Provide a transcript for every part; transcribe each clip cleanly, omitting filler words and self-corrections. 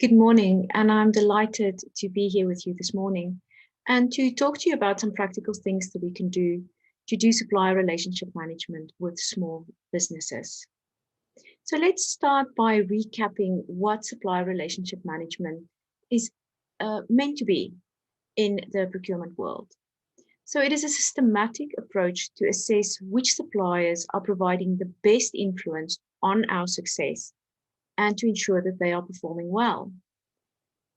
Good morning, and I'm delighted to be here with you this morning and to talk to you about some practical things that we can do to do supplier relationship management with small businesses. So let's start by recapping what supplier relationship management is meant to be in the procurement world. So it is a systematic approach to assess which suppliers are providing the best influence on our success and to ensure that they are performing well.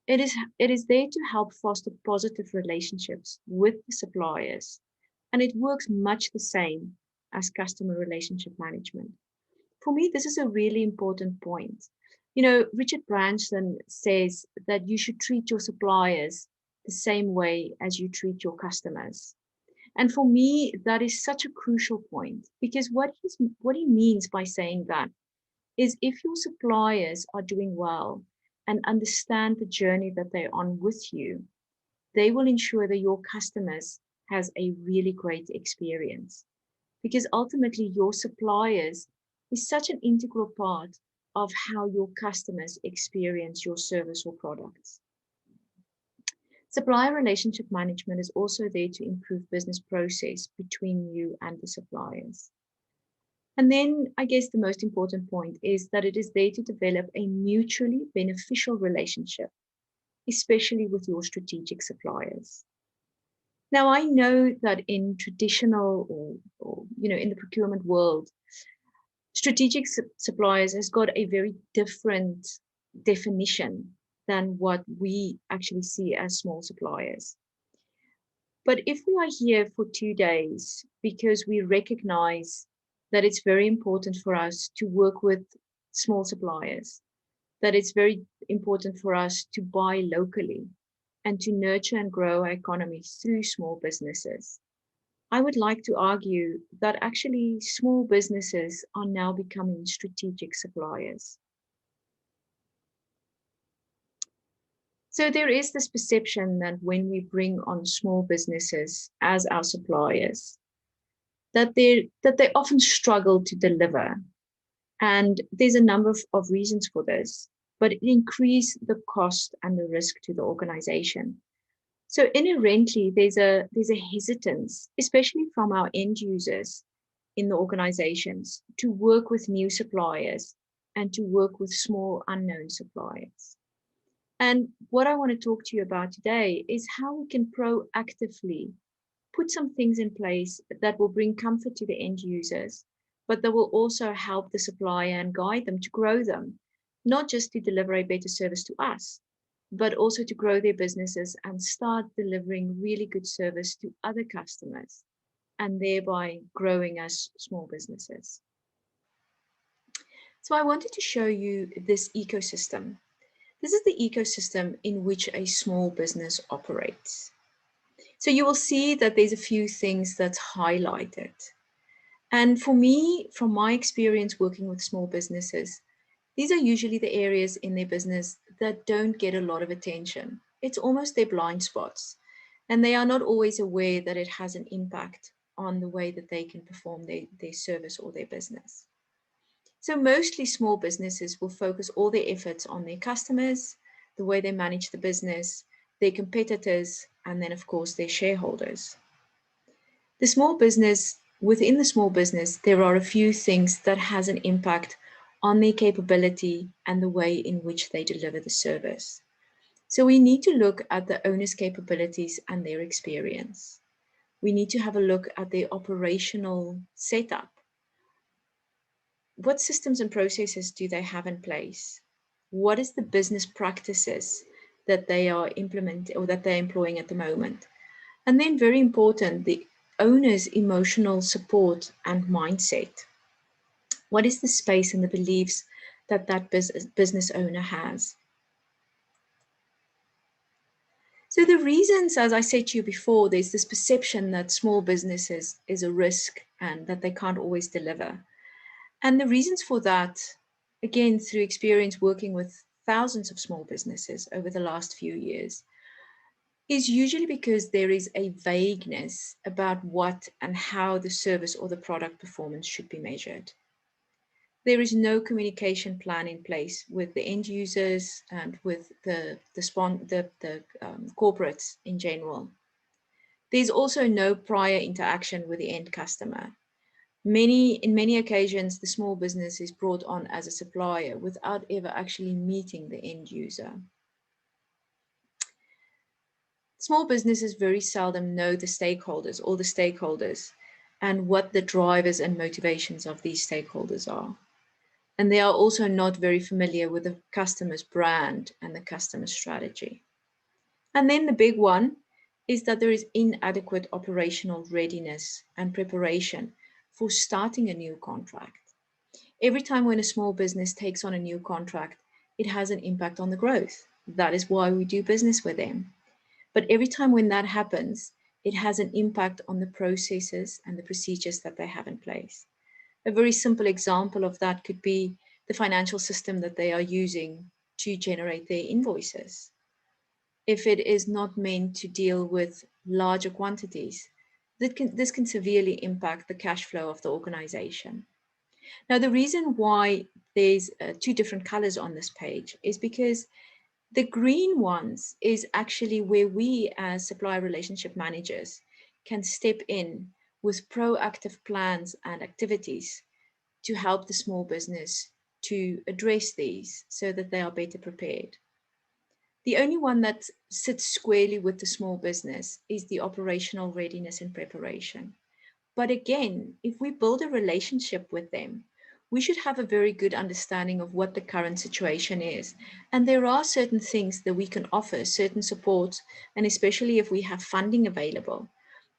It is there to help foster positive relationships with the suppliers, and it works much the same as customer relationship management. For me, this is a really important point. You know, Richard Branson says that you should treat your suppliers the same way as you treat your customers. And for me, that is such a crucial point because what he means by saying that is if your suppliers are doing well and understand the journey that they're on with you, they will ensure that your customers has a really great experience. Because ultimately your suppliers is such an integral part of how your customers experience your service or products. Supplier relationship management is also there to improve business process between you and the suppliers. And then I guess the most important point is that it is there to develop a mutually beneficial relationship, especially with your strategic suppliers. Now, I know that in traditional or in the procurement world, strategic suppliers has got a very different definition than what we actually see as small suppliers. But if we are here for 2 days because we recognize that it's very important for us to work with small suppliers, that it's very important for us to buy locally and to nurture and grow our economy through small businesses, I would like to argue that actually small businesses are now becoming strategic suppliers. So there is this perception that when we bring on small businesses as our suppliers, that they often struggle to deliver. And there's a number of reasons for this, but it increases the cost and the risk to the organization. So inherently, there's a hesitance, especially from our end users in the organizations, to work with new suppliers and to work with small unknown suppliers. And what I want to talk to you about today is how we can proactively put some things in place that will bring comfort to the end users, but that will also help the supplier and guide them to grow them, not just to deliver a better service to us, but also to grow their businesses and start delivering really good service to other customers and thereby growing as small businesses. So I wanted to show you this ecosystem. This is the ecosystem in which a small business operates. So you will see that there's a few things that's highlighted. And for me, from my experience working with small businesses, these are usually the areas in their business that don't get a lot of attention. It's almost their blind spots. And they are not always aware that it has an impact on the way that they can perform their service or their business. So mostly small businesses will focus all their efforts on their customers, the way they manage the business, their competitors, and then of course their shareholders. Within the small business, there are a few things that has an impact on their capability and the way in which they deliver the service. So we need to look at the owner's capabilities and their experience. We need to have a look at their operational setup. What systems and processes do they have in place? What is the business practices that they are implementing or that they're employing at the moment? And then very important, the owner's emotional support and mindset. What is the space and the beliefs that business owner has? So the reasons, as I said to you before, there's this perception that small businesses is a risk and that they can't always deliver. And the reasons for that, again, through experience working with thousands of small businesses over the last few years, is usually because there is a vagueness about what and how the service or the product performance should be measured. There is no communication plan in place with the end users and with the corporates in general. There's also no prior interaction with the end customer. In many occasions, the small business is brought on as a supplier without ever actually meeting the end user. Small businesses very seldom know the stakeholders and what the drivers and motivations of these stakeholders are. And they are also not very familiar with the customer's brand and the customer strategy. And then the big one is that there is inadequate operational readiness and preparation for starting a new contract. Every time when a small business takes on a new contract, it has an impact on the growth. That is why we do business with them. But every time when that happens, it has an impact on the processes and the procedures that they have in place. A very simple example of that could be the financial system that they are using to generate their invoices. If it is not meant to deal with larger quantities, this can severely impact the cash flow of the organization. Now, the reason why there's two different colors on this page is because the green ones is actually where we as supplier relationship managers can step in with proactive plans and activities to help the small business to address these so that they are better prepared. The only one that sits squarely with the small business is the operational readiness and preparation. But again, if we build a relationship with them, we should have a very good understanding of what the current situation is. And there are certain things that we can offer, certain supports, and especially if we have funding available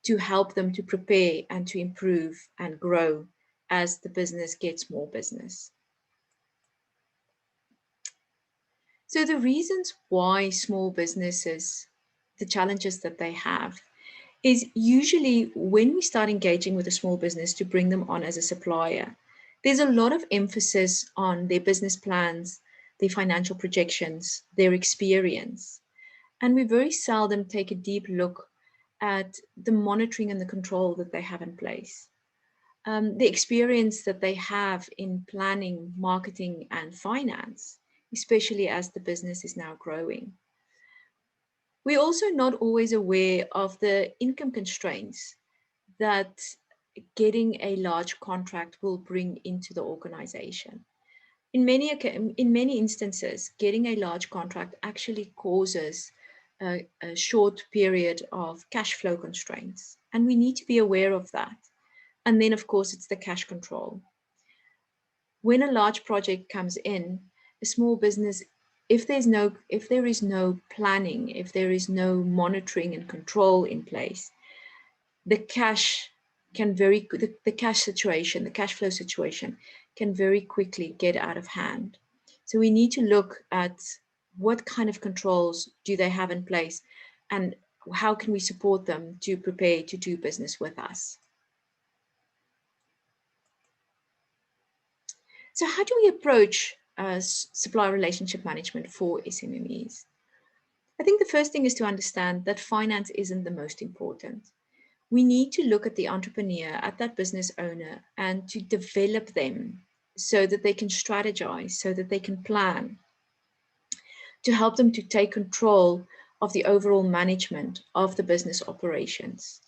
to help them to prepare and to improve and grow as the business gets more business. So the reasons why small businesses, the challenges that they have, is usually when we start engaging with a small business to bring them on as a supplier, there's a lot of emphasis on their business plans, their financial projections, their experience. And we very seldom take a deep look at the monitoring and the control that they have in place. The experience that they have in planning, marketing, and finance, especially as the business is now growing. We're also not always aware of the income constraints that getting a large contract will bring into the organization. In many instances, getting a large contract actually causes a short period of cash flow constraints, and we need to be aware of that. And then, of course, it's the cash control. When a large project comes in, a small business, if there is no planning, if there is no monitoring and control in place, the cash flow situation can very quickly get out of hand. So we need to look at what kind of controls do they have in place and how can we support them to prepare to do business with us. So how do we approach supplier relationship management for SMMEs? I think the first thing is to understand that finance isn't the most important. We need to look at the entrepreneur, at that business owner, and to develop them so that they can strategize, so that they can plan, to help them to take control of the overall management of the business operations,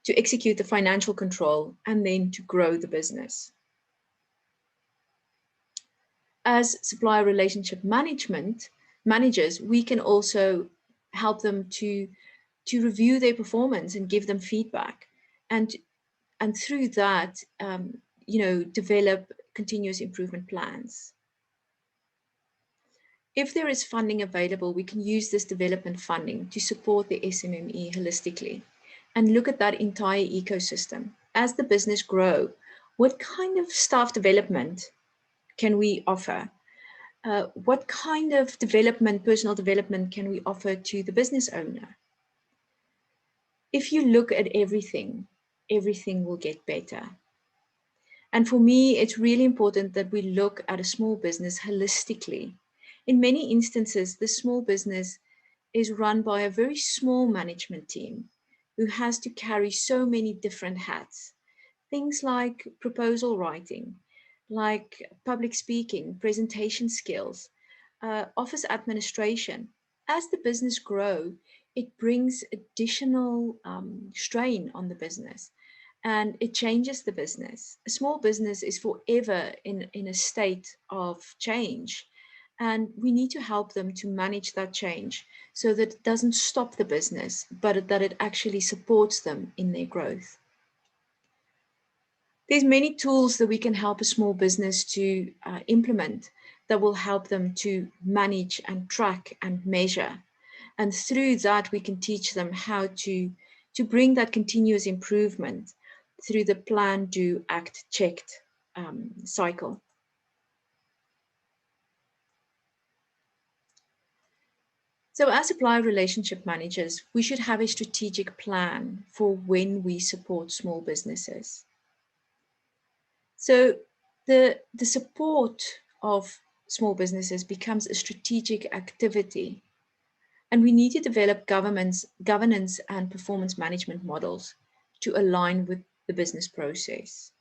to execute the financial control, and then to grow the business. As supplier relationship managers, we can also help them to review their performance and give them feedback, and through that, develop continuous improvement plans. If there is funding available, we can use this development funding to support the SMME holistically and look at that entire ecosystem. As the business grows, what kind of staff development can we offer? What kind of personal development can we offer to the business owner? If you look at everything will get better. And for me, it's really important that we look at a small business holistically. In many instances, the small business is run by a very small management team who has to carry so many different hats. Things like proposal writing, like public speaking, presentation skills, office administration. As the business grow, it brings additional strain on the business and it changes the business. A small business is forever in a state of change. And we need to help them to manage that change so that it doesn't stop the business, but that it actually supports them in their growth. There's many tools that we can help a small business to implement that will help them to manage and track and measure. And through that, we can teach them how to bring that continuous improvement through the plan, do, act, checked cycle. So as supplier relationship managers, we should have a strategic plan for when we support small businesses. So the support of small businesses becomes a strategic activity. And we need to develop governance and performance management models to align with the business process.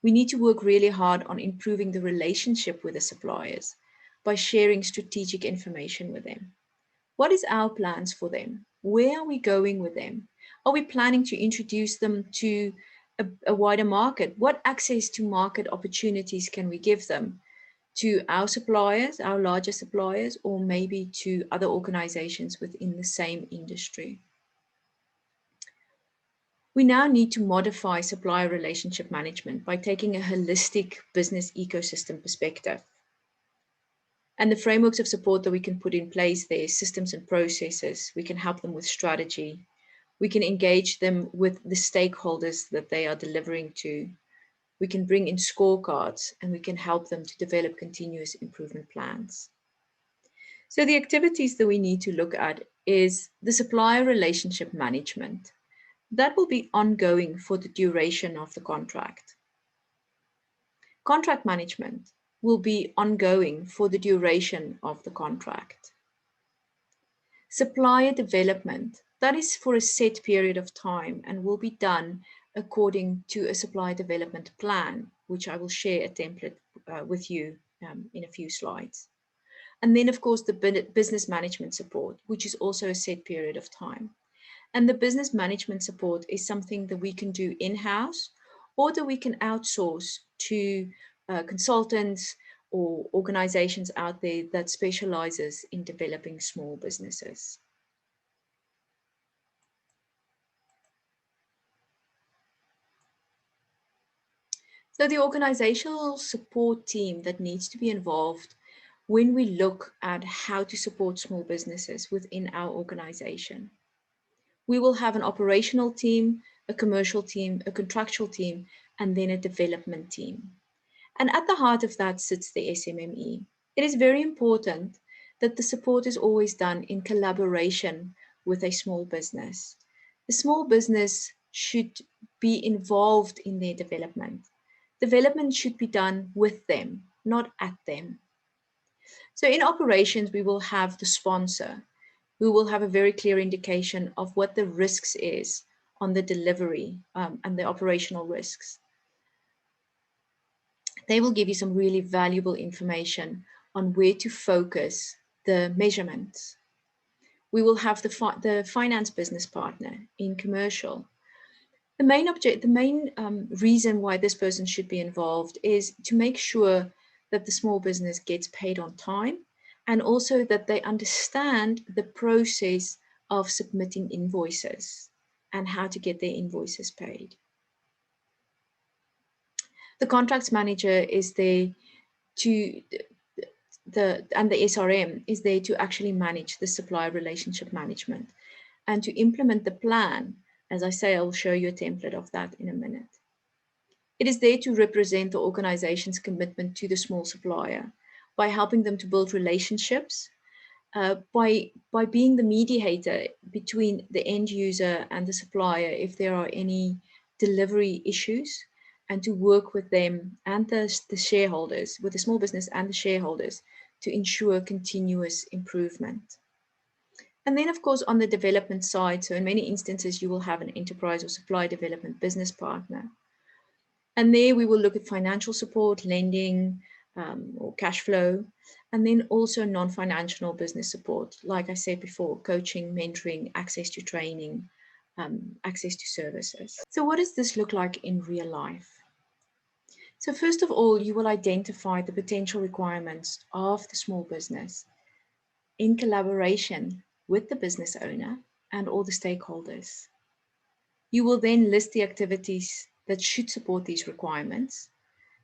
We need to work really hard on improving the relationship with the suppliers by sharing strategic information with them. What is our plans for them? Where are we going with them? Are we planning to introduce them to a wider market? What access to market opportunities can we give them? To our suppliers, our larger suppliers, or maybe to other organizations within the same industry. We now need to modify supplier relationship management by taking a holistic business ecosystem perspective. And the frameworks of support that we can put in place there, systems and processes, we can help them with strategy. We can engage them with the stakeholders that they are delivering to. We can bring in scorecards and we can help them to develop continuous improvement plans. So the activities that we need to look at is the supplier relationship management. That will be ongoing for the duration of the contract. Contract management will be ongoing for the duration of the contract. Supplier development, that is for a set period of time and will be done according to a supplier development plan, which I will share a template with you in a few slides. And then, of course, the business management support, which is also a set period of time. And the business management support is something that we can do in-house or that we can outsource to consultants or organizations out there that specializes in developing small businesses. So the organizational support team that needs to be involved when we look at how to support small businesses within our organization. We will have an operational team, a commercial team, a contractual team, and then a development team. And at the heart of that sits the SMME. It is very important that the support is always done in collaboration with a small business. The small business should be involved in their development. Development should be done with them, not at them. So in operations, we will have the sponsor, who will have a very clear indication of what the risks is on the delivery and the operational risks. They will give you some really valuable information on where to focus the measurements. We will have the finance business partner in commercial. The main reason why this person should be involved is to make sure that the small business gets paid on time and also that they understand the process of submitting invoices and how to get their invoices paid. The contracts manager is there to, and the SRM is there to actually manage the supplier relationship management and to implement the plan. As I say, I'll show you a template of that in a minute. It is there to represent the organization's commitment to the small supplier by helping them to build relationships, by being the mediator between the end user and the supplier if there are any delivery issues, and to work with them and the shareholders, with the small business and the shareholders, to ensure continuous improvement. And then, of course, on the development side, so in many instances, you will have an enterprise or supply development business partner. And there we will look at financial support, lending, or cash flow, and then also non-financial business support. Like I said before, coaching, mentoring, access to training, access to services. So what does this look like in real life? So first of all, you will identify the potential requirements of the small business in collaboration with the business owner and all the stakeholders. You will then list the activities that should support these requirements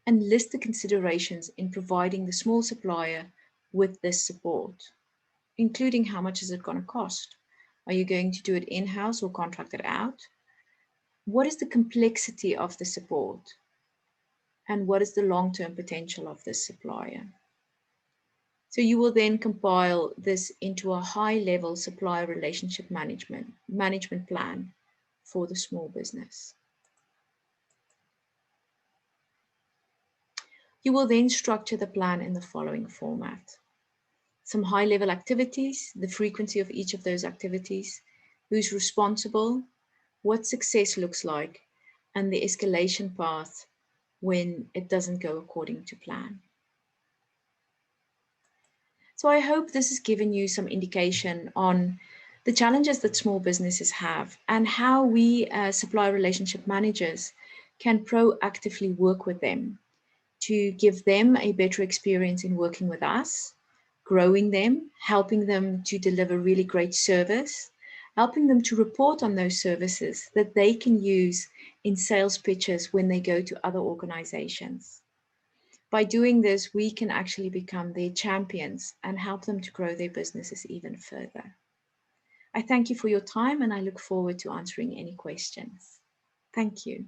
and list the considerations in providing the small supplier with this support, including how much is it going to cost? Are you going to do it in-house or contract it out? What is the complexity of the support? And what is the long-term potential of this supplier? So you will then compile this into a high-level supplier relationship management plan for the small business. You will then structure the plan in the following format. Some high-level activities, the frequency of each of those activities, who's responsible, what success looks like, and the escalation path when it doesn't go according to plan. So I hope this has given you some indication on the challenges that small businesses have and how we as supplier relationship managers can proactively work with them to give them a better experience in working with us, growing them, helping them to deliver really great service, helping them to report on those services that they can use in sales pitches when they go to other organizations. By doing this, we can actually become their champions and help them to grow their businesses even further. I thank you for your time and I look forward to answering any questions. Thank you.